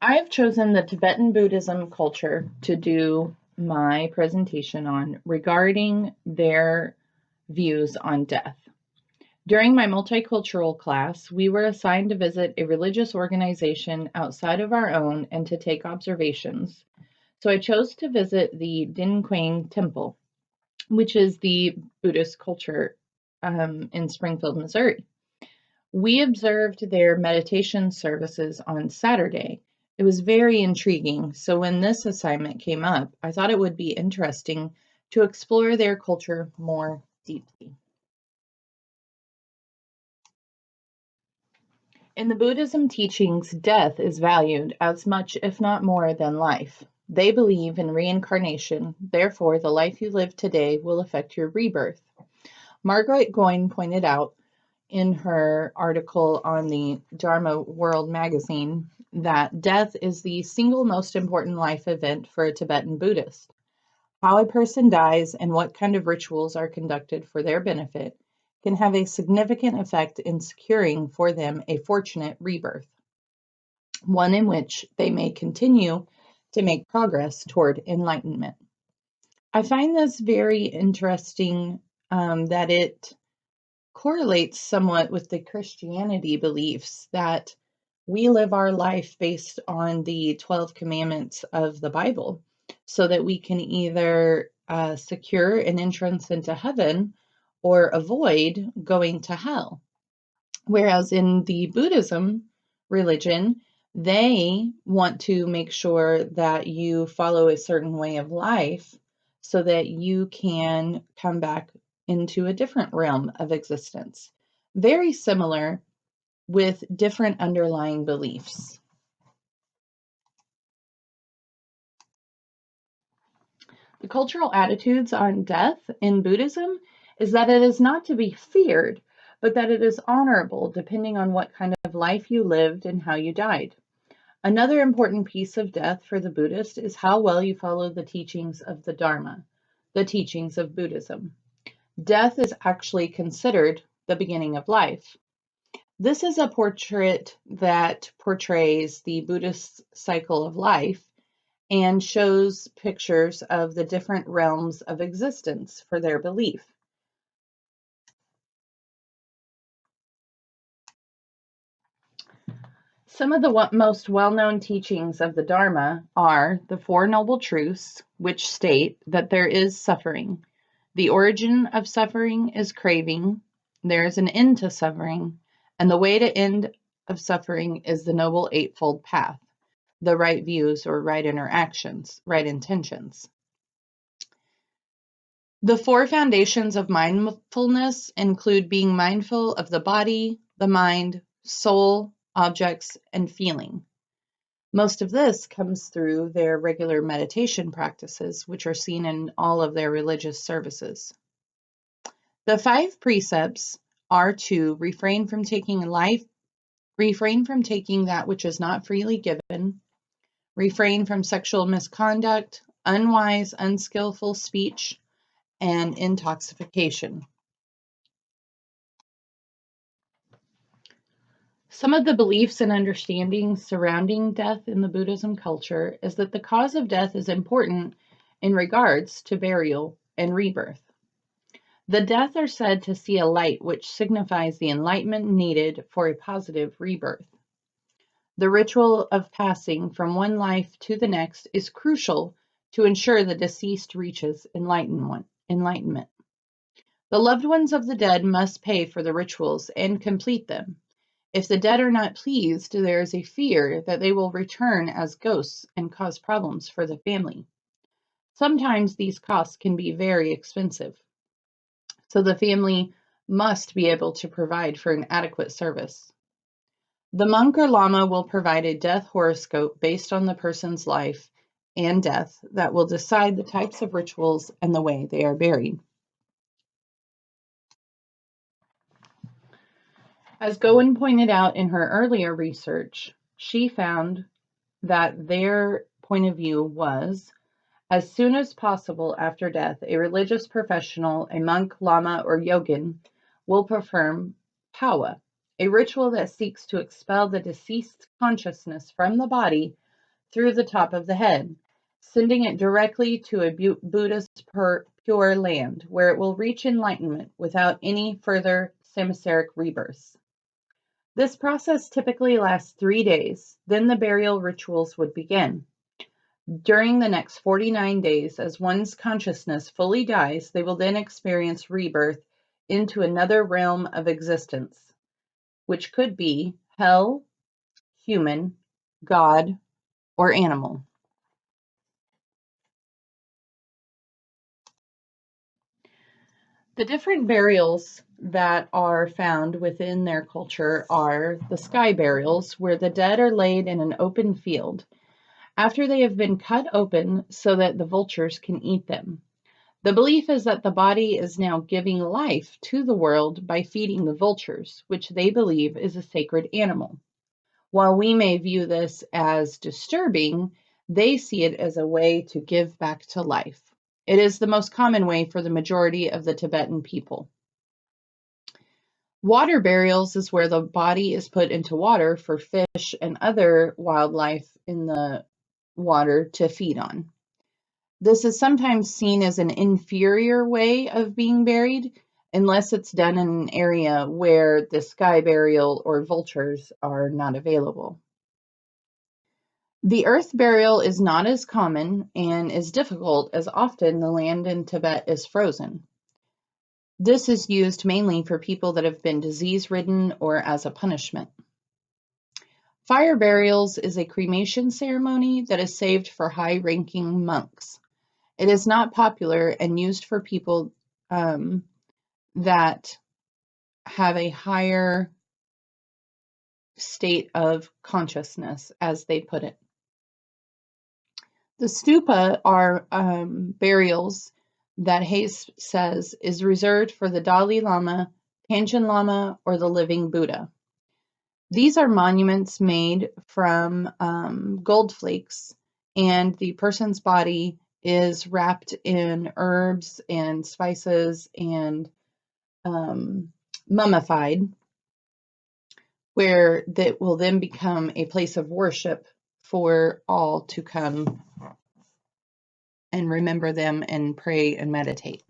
I have chosen the Tibetan Buddhism culture to do my presentation on regarding their views on death. During my multicultural class, we were assigned to visit a religious organization outside of our own and to take observations. So I chose to visit the Dinquang Temple, which is the Buddhist culture in Springfield, Missouri. We observed their meditation services on Saturday. It was very intriguing, so when this assignment came up, I thought it would be interesting to explore their culture more deeply. In the Buddhism teachings, death is valued as much, if not more, than life. They believe in reincarnation, therefore, the life you live today will affect your rebirth. Margaret Goyne pointed out in her article on the Dharma World magazine that death is the single most important life event for a Tibetan Buddhist. How a person dies and what kind of rituals are conducted for their benefit can have a significant effect in securing for them a fortunate rebirth, one in which they may continue to make progress toward enlightenment. I find this very interesting that it correlates somewhat with the Christianity beliefs that we live our life based on the 12 commandments of the Bible so that we can either secure an entrance into heaven or avoid going to hell. Whereas in the Buddhism religion, they want to make sure that you follow a certain way of life so that you can come back into a different realm of existence. Very similar with different underlying beliefs. The cultural attitudes on death in Buddhism is that it is not to be feared, but that it is honorable depending on what kind of life you lived and how you died. Another important piece of death for the Buddhist is how well you follow the teachings of the Dharma, the teachings of Buddhism. Death is actually considered the beginning of life. This is a portrait that portrays the Buddhist cycle of life and shows pictures of the different realms of existence for their belief. Some of the most well-known teachings of the Dharma are the Four Noble Truths, which state that there is suffering. The origin of suffering is craving. There is an end to suffering, and the way to end of suffering is the Noble Eightfold Path, the right views or right interactions, right intentions. The four foundations of mindfulness include being mindful of the body, the mind, soul, objects, and feeling. Most of this comes through their regular meditation practices, which are seen in all of their religious services. The 5 precepts are to refrain from taking that which is not freely given, refrain from sexual misconduct, unwise, unskillful speech, and intoxication. Some of the beliefs and understandings surrounding death in the Buddhism culture is that the cause of death is important in regards to burial and rebirth. The death are said to see a light which signifies the enlightenment needed for a positive rebirth. The ritual of passing from one life to the next is crucial to ensure the deceased reaches enlightenment. The loved ones of the dead must pay for the rituals and complete them. If the dead are not pleased, there is a fear that they will return as ghosts and cause problems for the family. Sometimes these costs can be very expensive, so the family must be able to provide for an adequate service. The monk or lama will provide a death horoscope based on the person's life and death that will decide the types of rituals and the way they are buried. As Goen pointed out in her earlier research, she found that their point of view was, as soon as possible after death, a religious professional, a monk, lama, or yogin, will perform pawa, a ritual that seeks to expel the deceased consciousness from the body through the top of the head, sending it directly to a Buddhist pure land, where it will reach enlightenment without any further samsaric rebirths. This process typically lasts 3 days, then the burial rituals would begin. During the next 49 days, as one's consciousness fully dies, they will then experience rebirth into another realm of existence, which could be hell, human, God, or animal. The different burials that are found within their culture are the sky burials, where the dead are laid in an open field after they have been cut open so that the vultures can eat them. The belief is that the body is now giving life to the world by feeding the vultures, which they believe is a sacred animal. While we may view this as disturbing, they see it as a way to give back to life. It is the most common way for the majority of the Tibetan people. Water burials is where the body is put into water for fish and other wildlife in the water to feed on. This is sometimes seen as an inferior way of being buried, unless it's done in an area where the sky burial or vultures are not available. The earth burial is not as common and is difficult, as often the land in Tibet is frozen. This is used mainly for people that have been disease-ridden or as a punishment. Fire burials is a cremation ceremony that is saved for high-ranking monks. It is not popular and used for people that have a higher state of consciousness, as they put it. The stupa are burials that Hayes says is reserved for the Dalai Lama, Panchen Lama, or the living Buddha. These are monuments made from gold flakes, and the person's body is wrapped in herbs and spices and mummified, where that will then become a place of worship for all to come and remember them and pray and meditate.